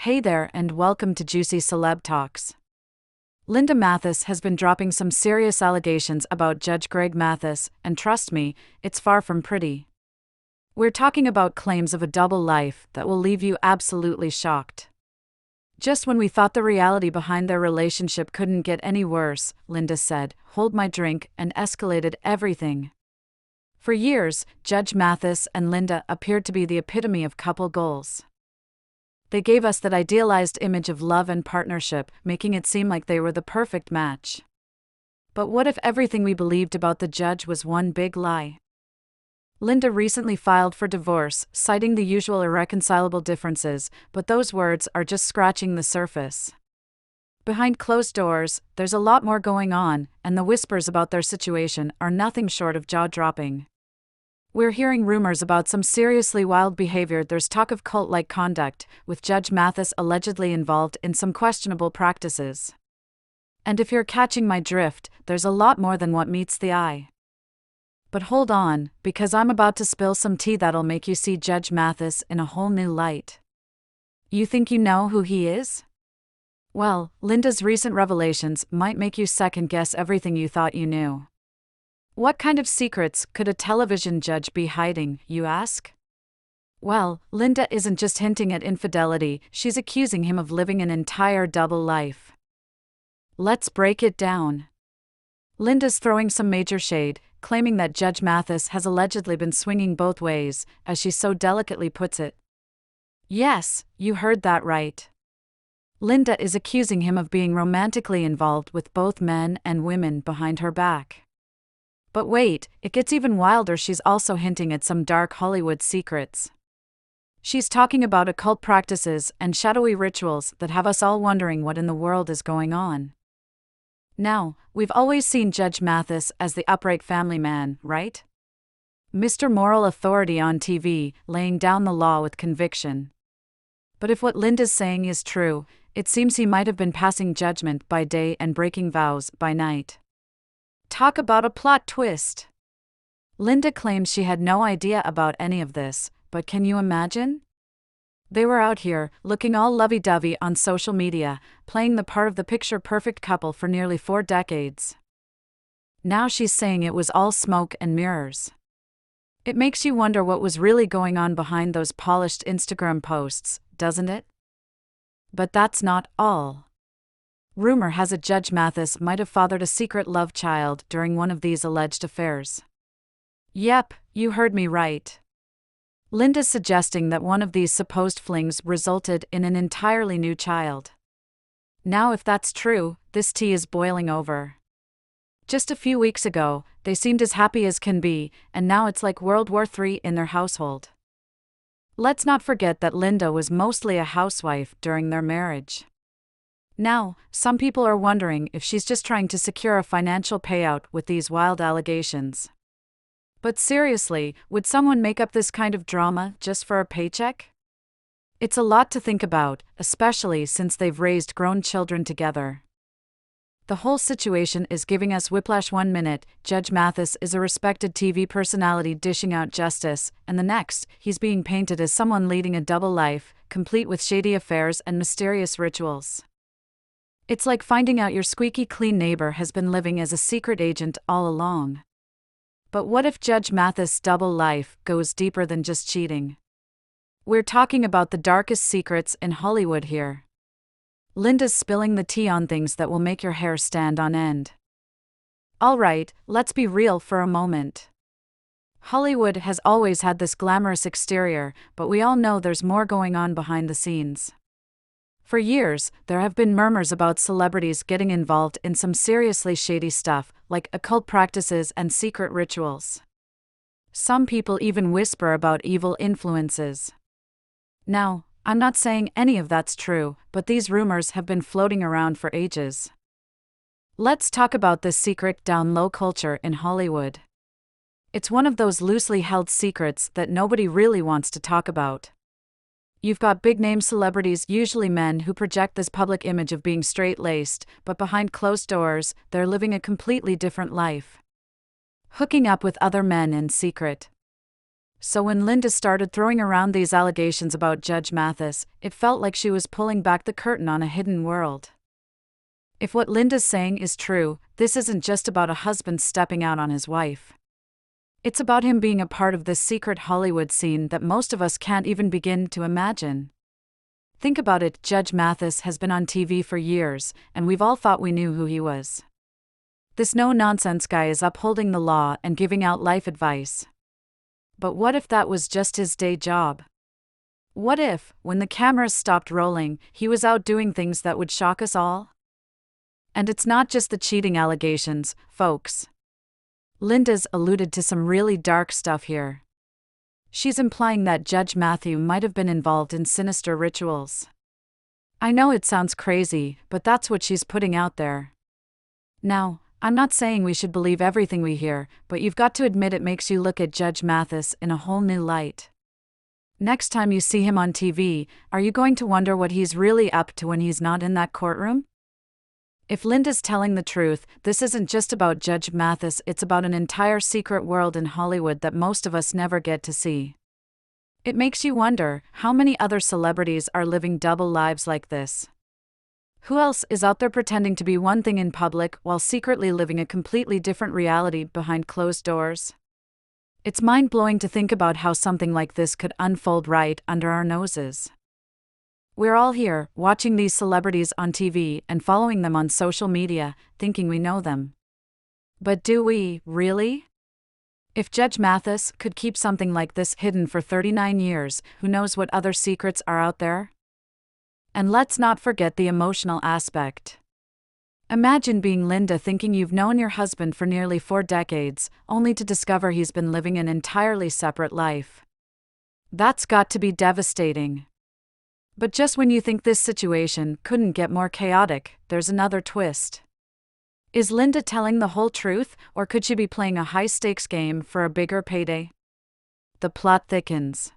Hey there and welcome to Juicy Celeb Talks. Linda Matthysse has been dropping some serious allegations about Judge Greg Matthysse, and trust me, it's far from pretty. We're talking about claims of a double life that will leave you absolutely shocked. Just when we thought the reality behind their relationship couldn't get any worse, Linda said, "Hold my drink," and escalated everything. For years, Judge Matthysse and Linda appeared to be the epitome of couple goals. They gave us that idealized image of love and partnership, making it seem like they were the perfect match. But what if everything we believed about the judge was one big lie? Linda recently filed for divorce, citing the usual irreconcilable differences, but those words are just scratching the surface. Behind closed doors, there's a lot more going on, and the whispers about their situation are nothing short of jaw-dropping. We're hearing rumors about some seriously wild behavior. There's talk of cult-like conduct, with Judge Matthysse allegedly involved in some questionable practices. And if you're catching my drift, there's a lot more than what meets the eye. But hold on, because I'm about to spill some tea that'll make you see Judge Matthysse in a whole new light. You think you know who he is? Well, Linda's recent revelations might make you second-guess everything you thought you knew. What kind of secrets could a television judge be hiding, you ask? Well, Linda isn't just hinting at infidelity, she's accusing him of living an entire double life. Let's break it down. Linda's throwing some major shade, claiming that Judge Matthysse has allegedly been swinging both ways, as she so delicately puts it. Yes, you heard that right. Linda is accusing him of being romantically involved with both men and women behind her back. But wait, it gets even wilder. She's also hinting at some dark Hollywood secrets. She's talking about occult practices and shadowy rituals that have us all wondering what in the world is going on. Now, we've always seen Judge Matthysse as the upright family man, right? Mr. Moral Authority on TV, laying down the law with conviction. But if what Linda's saying is true, it seems he might have been passing judgment by day and breaking vows by night. Talk about a plot twist. Linda claims she had no idea about any of this, but can you imagine? They were out here, looking all lovey-dovey on social media, playing the part of the picture-perfect couple for nearly 4 decades. Now she's saying it was all smoke and mirrors. It makes you wonder what was really going on behind those polished Instagram posts, doesn't it? But that's not all. Rumor has it Judge Matthysse might have fathered a secret love child during one of these alleged affairs. Yep, you heard me right. Linda's suggesting that one of these supposed flings resulted in an entirely new child. Now if that's true, this tea is boiling over. Just a few weeks ago, they seemed as happy as can be, and now it's like World War III in their household. Let's not forget that Linda was mostly a housewife during their marriage. Now, some people are wondering if she's just trying to secure a financial payout with these wild allegations. But seriously, would someone make up this kind of drama just for a paycheck? It's a lot to think about, especially since they've raised grown children together. The whole situation is giving us whiplash. 1 minute, Judge Matthysse is a respected TV personality dishing out justice, and the next, he's being painted as someone leading a double life, complete with shady affairs and mysterious rituals. It's like finding out your squeaky clean neighbor has been living as a secret agent all along. But what if Judge Matthysse' double life goes deeper than just cheating? We're talking about the darkest secrets in Hollywood here. Linda's spilling the tea on things that will make your hair stand on end. Alright, let's be real for a moment. Hollywood has always had this glamorous exterior, but we all know there's more going on behind the scenes. For years, there have been murmurs about celebrities getting involved in some seriously shady stuff, like occult practices and secret rituals. Some people even whisper about evil influences. Now, I'm not saying any of that's true, but these rumors have been floating around for ages. Let's talk about this secret down-low culture in Hollywood. It's one of those loosely held secrets that nobody really wants to talk about. You've got big-name celebrities, usually men, who project this public image of being straight-laced, but behind closed doors, they're living a completely different life. Hooking up with other men in secret. So when Linda started throwing around these allegations about Judge Matthysse, it felt like she was pulling back the curtain on a hidden world. If what Linda's saying is true, this isn't just about a husband stepping out on his wife. It's about him being a part of this secret Hollywood scene that most of us can't even begin to imagine. Think about it, Judge Matthysse has been on TV for years, and we've all thought we knew who he was. This no-nonsense guy is upholding the law and giving out life advice. But what if that was just his day job? What if, when the cameras stopped rolling, he was out doing things that would shock us all? And it's not just the cheating allegations, folks. Linda's alluded to some really dark stuff here. She's implying that Judge Matthysse might have been involved in sinister rituals. I know it sounds crazy, but that's what she's putting out there. Now, I'm not saying we should believe everything we hear, but you've got to admit it makes you look at Judge Matthysse in a whole new light. Next time you see him on TV, are you going to wonder what he's really up to when he's not in that courtroom? If Linda's telling the truth, this isn't just about Judge Matthysse, it's about an entire secret world in Hollywood that most of us never get to see. It makes you wonder, how many other celebrities are living double lives like this? Who else is out there pretending to be one thing in public while secretly living a completely different reality behind closed doors? It's mind-blowing to think about how something like this could unfold right under our noses. We're all here, watching these celebrities on TV and following them on social media, thinking we know them. But do we, really? If Judge Matthysse could keep something like this hidden for 39 years, who knows what other secrets are out there? And let's not forget the emotional aspect. Imagine being Linda, thinking you've known your husband for nearly 4 decades, only to discover he's been living an entirely separate life. That's got to be devastating. But just when you think this situation couldn't get more chaotic, there's another twist. Is Linda telling the whole truth, or could she be playing a high-stakes game for a bigger payday? The plot thickens.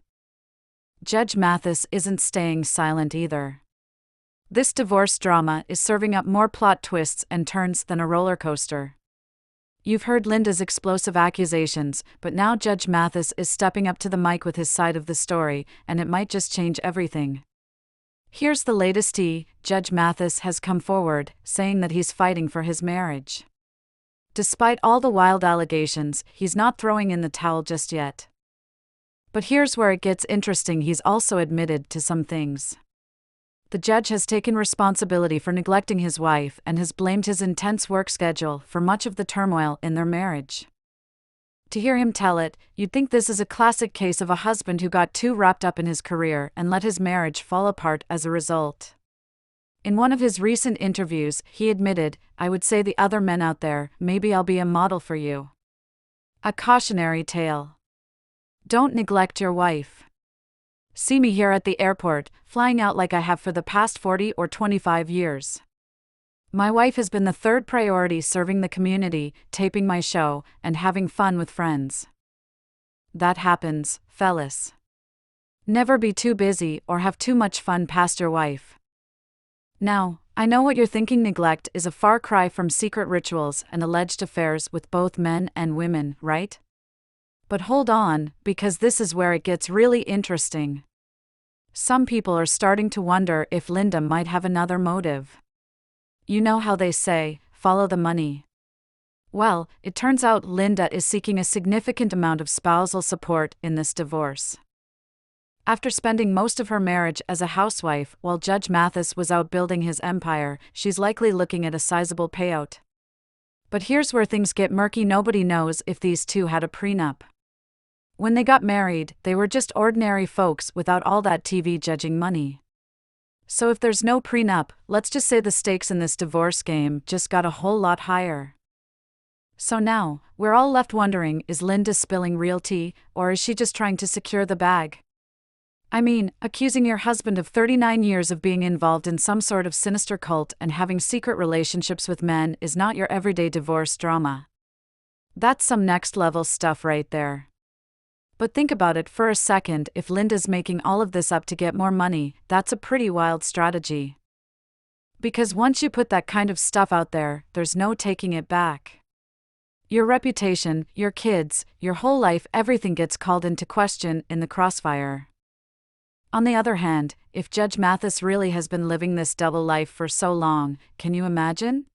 Judge Matthysse isn't staying silent either. This divorce drama is serving up more plot twists and turns than a roller coaster. You've heard Linda's explosive accusations, but now Judge Matthysse is stepping up to the mic with his side of the story, and it might just change everything. Here's the latest tea. Judge Matthysse has come forward, saying that he's fighting for his marriage. Despite all the wild allegations, he's not throwing in the towel just yet. But here's where it gets interesting. He's also admitted to some things. The judge has taken responsibility for neglecting his wife and has blamed his intense work schedule for much of the turmoil in their marriage. To hear him tell it, you'd think this is a classic case of a husband who got too wrapped up in his career and let his marriage fall apart as a result. In one of his recent interviews, he admitted, "I would say the other men out there, maybe I'll be a model for you." A cautionary tale. Don't neglect your wife. See me here at the airport, flying out like I have for the past 40 or 25 years. My wife has been the third priority, serving the community, taping my show, and having fun with friends. That happens, fellas. Never be too busy or have too much fun past your wife. Now, I know what you're thinking. Neglect is a far cry from secret rituals and alleged affairs with both men and women, right? But hold on, because this is where it gets really interesting. Some people are starting to wonder if Linda might have another motive. You know how they say, follow the money. Well, it turns out Linda is seeking a significant amount of spousal support in this divorce. After spending most of her marriage as a housewife while Judge Matthysse was out building his empire, she's likely looking at a sizable payout. But here's where things get murky. Nobody knows if these two had a prenup. When they got married, they were just ordinary folks without all that TV judging money. So if there's no prenup, let's just say the stakes in this divorce game just got a whole lot higher. So now, we're all left wondering, is Linda spilling real tea, or is she just trying to secure the bag? I mean, accusing your husband of 39 years of being involved in some sort of sinister cult and having secret relationships with men is not your everyday divorce drama. That's some next-level stuff right there. But think about it for a second. If Linda's making all of this up to get more money, that's a pretty wild strategy. Because once you put that kind of stuff out there, there's no taking it back. Your reputation, your kids, your whole life, everything gets called into question in the crossfire. On the other hand, if Judge Matthysse really has been living this double life for so long, can you imagine?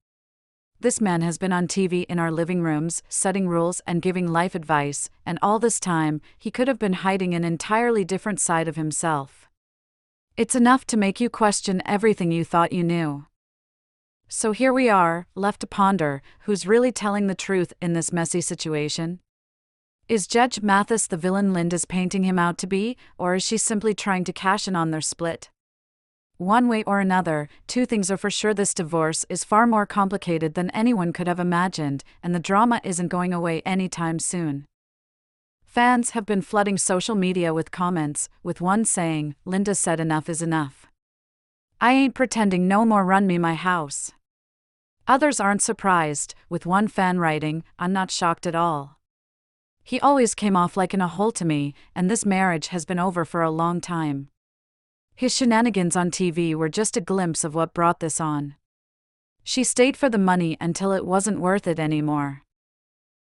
This man has been on TV in our living rooms, setting rules and giving life advice, and all this time, he could have been hiding an entirely different side of himself. It's enough to make you question everything you thought you knew. So here we are, left to ponder, who's really telling the truth in this messy situation? Is Judge Matthysse the villain Linda's painting him out to be, or is she simply trying to cash in on their split? One way or another, two things are for sure: this divorce is far more complicated than anyone could have imagined, and the drama isn't going away anytime soon. Fans have been flooding social media with comments, with one saying, "Linda said enough is enough. I ain't pretending no more, run me my house." Others aren't surprised, with one fan writing, "I'm not shocked at all. He always came off like in a hole to me, and this marriage has been over for a long time. His shenanigans on TV were just a glimpse of what brought this on. She stayed for the money until it wasn't worth it anymore."